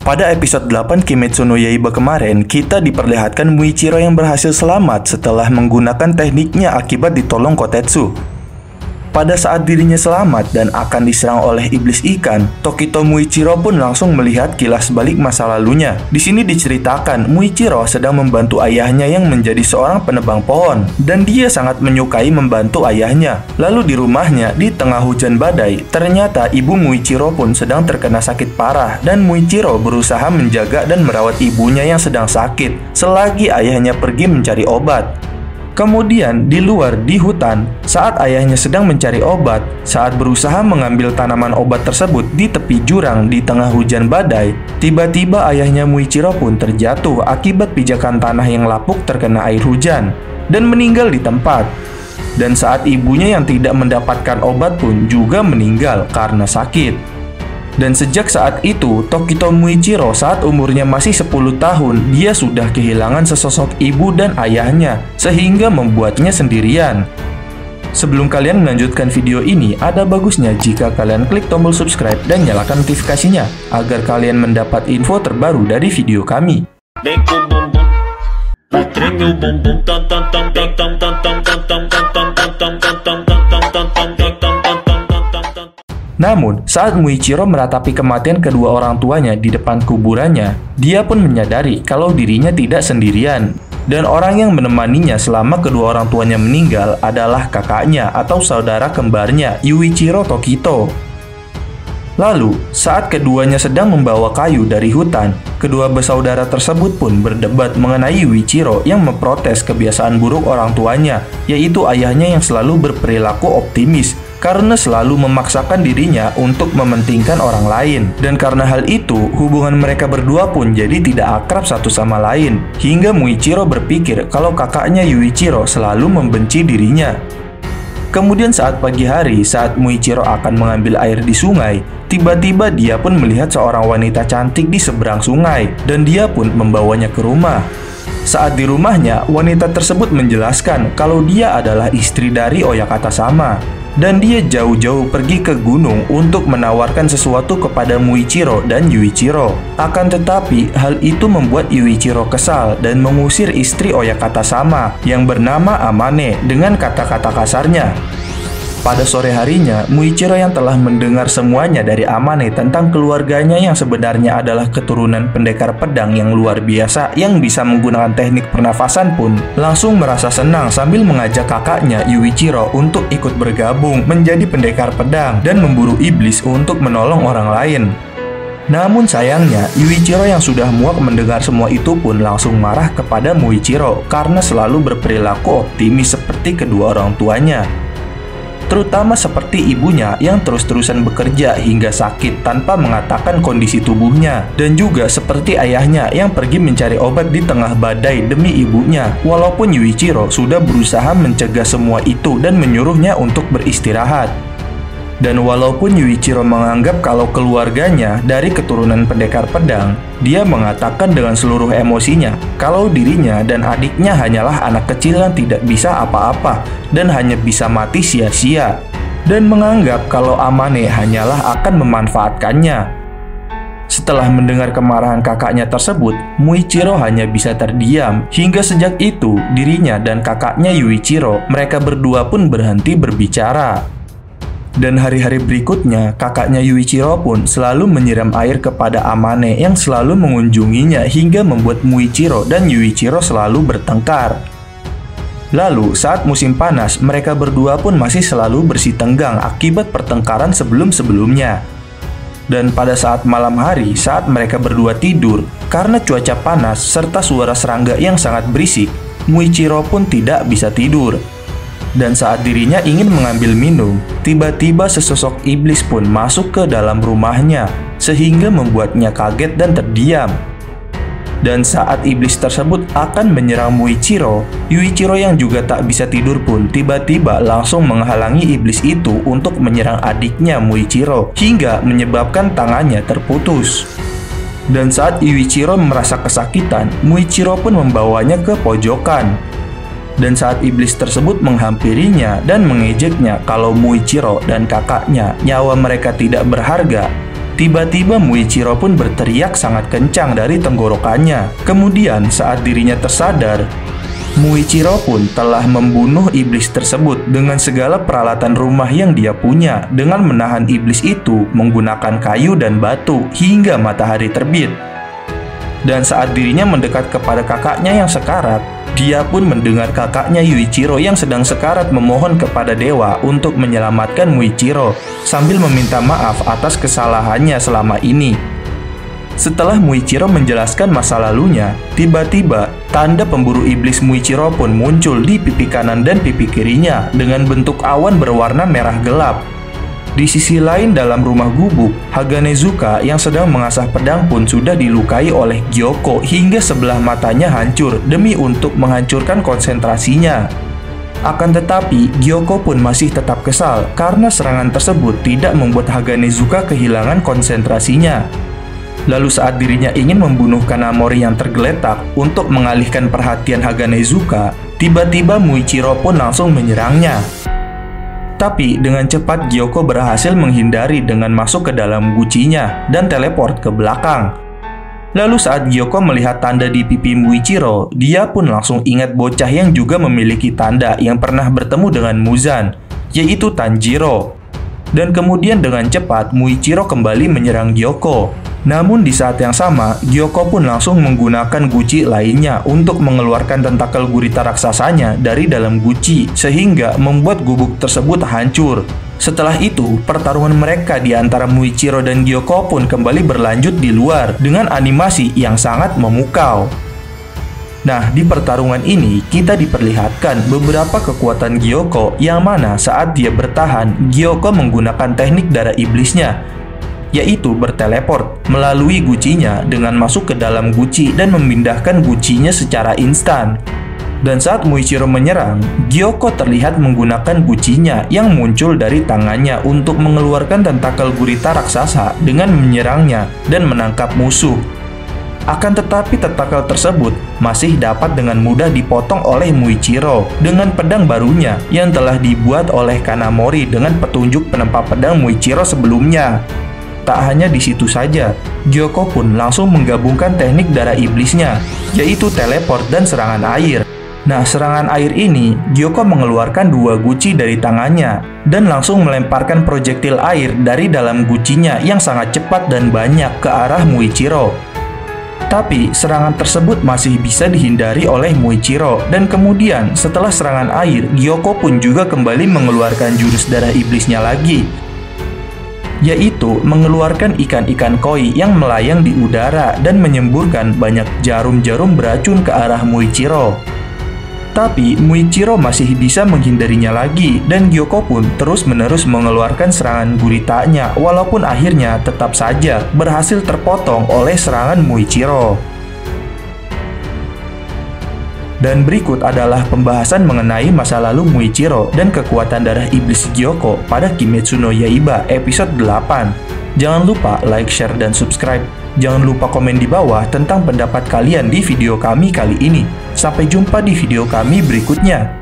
Pada episode 8 Kimetsu no Yaiba kemarin, kita diperlihatkan Muichiro yang berhasil selamat setelah menggunakan tekniknya akibat ditolong Kotetsu. Pada saat dirinya selamat dan akan diserang oleh iblis ikan, Tokito Muichiro pun langsung melihat kilas balik masa lalunya. Di sini diceritakan Muichiro sedang membantu ayahnya yang menjadi seorang penebang pohon, dan dia sangat menyukai membantu ayahnya. Lalu di rumahnya, di tengah hujan badai, ternyata ibu Muichiro pun sedang terkena sakit parah, dan Muichiro berusaha menjaga dan merawat ibunya yang sedang sakit, selagi ayahnya pergi mencari obat. Kemudian di luar di hutan, saat ayahnya sedang mencari obat, saat berusaha mengambil tanaman obat tersebut di tepi jurang di tengah hujan badai, tiba-tiba ayahnya Muichiro pun terjatuh akibat pijakan tanah yang lapuk terkena air hujan dan meninggal di tempat. Dan saat ibunya yang tidak mendapatkan obat pun juga meninggal karena sakit. Dan sejak saat itu, Tokito Muichiro saat umurnya masih 10 tahun, dia sudah kehilangan sesosok ibu dan ayahnya, sehingga membuatnya sendirian. Sebelum kalian melanjutkan video ini, ada bagusnya jika kalian klik tombol subscribe dan nyalakan notifikasinya, agar kalian mendapat info terbaru dari video kami. Namun, saat Muichiro meratapi kematian kedua orang tuanya di depan kuburannya, dia pun menyadari kalau dirinya tidak sendirian. Dan orang yang menemaninya selama kedua orang tuanya meninggal adalah kakaknya atau saudara kembarnya, Yuichiro Tokito. Lalu, saat keduanya sedang membawa kayu dari hutan, kedua bersaudara tersebut pun berdebat mengenai Yuichiro yang memprotes kebiasaan buruk orang tuanya, yaitu ayahnya yang selalu berperilaku optimis, karena selalu memaksakan dirinya untuk mementingkan orang lain. Dan karena hal itu, hubungan mereka berdua pun jadi tidak akrab satu sama lain, hingga Muichiro berpikir kalau kakaknya Yuichiro selalu membenci dirinya. Kemudian saat pagi hari, saat Muichiro akan mengambil air di sungai, tiba-tiba dia pun melihat seorang wanita cantik di seberang sungai, dan dia pun membawanya ke rumah. Saat di rumahnya, wanita tersebut menjelaskan kalau dia adalah istri dari Oyakata Sama. Dan dia jauh-jauh pergi ke gunung untuk menawarkan sesuatu kepada Muichiro dan Yuichiro. Akan tetapi, hal itu membuat Yuichiro kesal dan mengusir istri Oyakata Sama yang bernama Amane dengan kata-kata kasarnya. Pada sore harinya, Muichiro yang telah mendengar semuanya dari Amane tentang keluarganya yang sebenarnya adalah keturunan pendekar pedang yang luar biasa yang bisa menggunakan teknik pernafasan pun langsung merasa senang sambil mengajak kakaknya Yuichiro untuk ikut bergabung menjadi pendekar pedang dan memburu iblis untuk menolong orang lain. Namun sayangnya, Yuichiro yang sudah muak mendengar semua itu pun langsung marah kepada Muichiro karena selalu berperilaku optimis seperti kedua orang tuanya. Terutama seperti ibunya yang terus-terusan bekerja hingga sakit tanpa mengatakan kondisi tubuhnya. Dan juga seperti ayahnya yang pergi mencari obat di tengah badai demi ibunya, walaupun Yuichiro sudah berusaha mencegah semua itu dan menyuruhnya untuk beristirahat. Dan walaupun Yuichiro menganggap kalau keluarganya dari keturunan pendekar pedang, dia mengatakan dengan seluruh emosinya kalau dirinya dan adiknya hanyalah anak kecil yang tidak bisa apa-apa dan hanya bisa mati sia-sia, dan menganggap kalau Amane hanyalah akan memanfaatkannya. Setelah mendengar kemarahan kakaknya tersebut, Muichiro hanya bisa terdiam, hingga sejak itu dirinya dan kakaknya Yuichiro, mereka berdua pun berhenti berbicara. Dan hari-hari berikutnya, kakaknya Yuichiro pun selalu menyiram air kepada Amane yang selalu mengunjunginya hingga membuat Muichiro dan Yuichiro selalu bertengkar. Lalu, saat musim panas, mereka berdua pun masih selalu bersitenggang akibat pertengkaran sebelum-sebelumnya. Dan pada saat malam hari, saat mereka berdua tidur, karena cuaca panas serta suara serangga yang sangat berisik, Muichiro pun tidak bisa tidur. Dan saat dirinya ingin mengambil minum, tiba-tiba sesosok iblis pun masuk ke dalam rumahnya, sehingga membuatnya kaget dan terdiam. Dan saat iblis tersebut akan menyerang Muichiro, Yuichiro yang juga tak bisa tidur pun tiba-tiba langsung menghalangi iblis itu untuk menyerang adiknya Muichiro, hingga menyebabkan tangannya terputus. Dan saat Yuichiro merasa kesakitan, Muichiro pun membawanya ke pojokan. Dan saat iblis tersebut menghampirinya dan mengejeknya kalau Muichiro dan kakaknya nyawa mereka tidak berharga, Tiba-tiba Muichiro pun berteriak sangat kencang dari tenggorokannya. Kemudian saat dirinya tersadar, Muichiro pun telah membunuh iblis tersebut dengan segala peralatan rumah yang dia punya, dengan menahan iblis itu menggunakan kayu dan batu hingga matahari terbit. Dan saat dirinya mendekat kepada kakaknya yang sekarat, dia pun mendengar kakaknya Yuichiro yang sedang sekarat memohon kepada dewa untuk menyelamatkan Muichiro sambil meminta maaf atas kesalahannya selama ini. Setelah Muichiro menjelaskan masa lalunya, tiba-tiba tanda pemburu iblis Muichiro pun muncul di pipi kanan dan pipi kirinya dengan bentuk awan berwarna merah gelap. Di sisi lain dalam rumah gubuk, Haganezuka yang sedang mengasah pedang pun sudah dilukai oleh Gyoko hingga sebelah matanya hancur demi untuk menghancurkan konsentrasinya. Akan tetapi, Gyoko pun masih tetap kesal karena serangan tersebut tidak membuat Haganezuka kehilangan konsentrasinya. Lalu saat dirinya ingin membunuh Kanamori yang tergeletak untuk mengalihkan perhatian Haganezuka, tiba-tiba Muichiro pun langsung menyerangnya. Tapi dengan cepat Gyoko berhasil menghindari dengan masuk ke dalam gucinya dan teleport ke belakang. Lalu saat Gyoko melihat tanda di pipi Muichiro, dia pun langsung ingat bocah yang juga memiliki tanda yang pernah bertemu dengan Muzan, yaitu Tanjiro. Dan kemudian dengan cepat Muichiro kembali menyerang Gyoko. Namun di saat yang sama, Gyoko pun langsung menggunakan guci lainnya untuk mengeluarkan tentakel gurita raksasanya dari dalam guci, sehingga membuat gubuk tersebut hancur. Setelah itu, pertarungan mereka di antara Muichiro dan Gyoko pun kembali berlanjut di luar dengan animasi yang sangat memukau. Nah, di pertarungan ini kita diperlihatkan beberapa kekuatan Gyoko yang mana saat dia bertahan, Gyoko menggunakan teknik darah iblisnya, yaitu berteleport melalui gucinya dengan masuk ke dalam guci dan memindahkan gucinya secara instan. Dan saat Muichiro menyerang, Gyoko terlihat menggunakan gucinya yang muncul dari tangannya untuk mengeluarkan tentakel gurita raksasa dengan menyerangnya dan menangkap musuh. Akan tetapi tentakel tersebut masih dapat dengan mudah dipotong oleh Muichiro dengan pedang barunya yang telah dibuat oleh Kanamori dengan petunjuk penempa pedang Muichiro sebelumnya. Tak hanya di situ saja, Gyoko pun langsung menggabungkan teknik darah iblisnya, yaitu teleport dan serangan air. Nah, serangan air ini, Gyoko mengeluarkan dua guci dari tangannya dan langsung melemparkan proyektil air dari dalam gucinya yang sangat cepat dan banyak ke arah Muichiro. Tapi serangan tersebut masih bisa dihindari oleh Muichiro, dan kemudian setelah serangan air, Gyoko pun juga kembali mengeluarkan jurus darah iblisnya lagi, yaitu mengeluarkan ikan-ikan koi yang melayang di udara dan menyemburkan banyak jarum-jarum beracun ke arah Muichiro. Tapi Muichiro masih bisa menghindarinya lagi, dan Gyoko pun terus-menerus mengeluarkan serangan guritanya, walaupun akhirnya tetap saja berhasil terpotong oleh serangan Muichiro. Dan berikut adalah pembahasan mengenai masa lalu Muichiro dan kekuatan darah iblis Gyoko pada Kimetsu no Yaiba episode 8. Jangan lupa like, share, dan subscribe. Jangan lupa komen di bawah tentang pendapat kalian di video kami kali ini. Sampai jumpa di video kami berikutnya.